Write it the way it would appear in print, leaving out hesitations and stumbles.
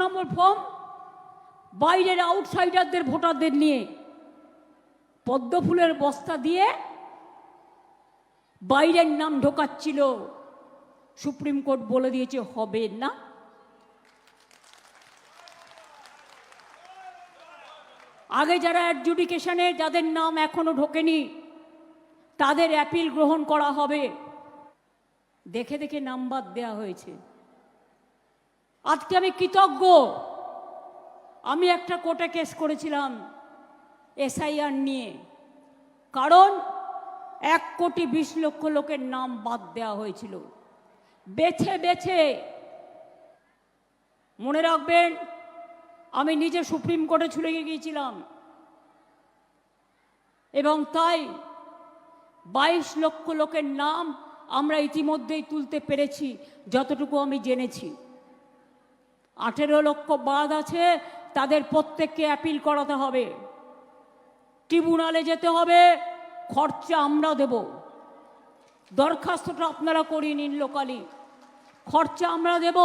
নম্বর form বাইরের আউটসাইডারদের ভোটারদের নিয়ে পদ্ম ফুলের বস্তা দিয়ে বাইরের নাম ঢোকাচ্ছিল। সুপ্রিম কোর্ট বলে দিয়েছে হবে না। আগে যারা অ্যাডজুডিকেশনে যাদের নাম এখনো ঢোকেনি তাদের অ্যাপিল গ্রহণ করা হবে। দেখে দেখে নাম্বার দেয়া হয়েছে। আজকে আমি কৃতজ্ঞ, আমি একটা কোর্টে কেস করেছিলাম এসআইআর নিয়ে, কারণ 1,20,00,000 লোকের নাম বাদ দেওয়া হয়েছিল বেছে বেছে। মনে রাখবেন, আমি নিজে সুপ্রিম কোর্টে ছুটে গিয়েছিলাম এবং তাই 22 লক্ষ লোকের নাম আমরা ইতিমধ্যেই তুলতে পেরেছি যতটুকু আমি জেনেছি। 18 লক্ষ বাদ আছে, তাদের প্রত্যেককে অ্যাপিল করাতে হবে, ট্রিব্যুনালে যেতে হবে, খরচা আমরা দেব। দরখাস্তটা আপনারা করিয়ে নিন লোকালি, খরচা আমরা দেব।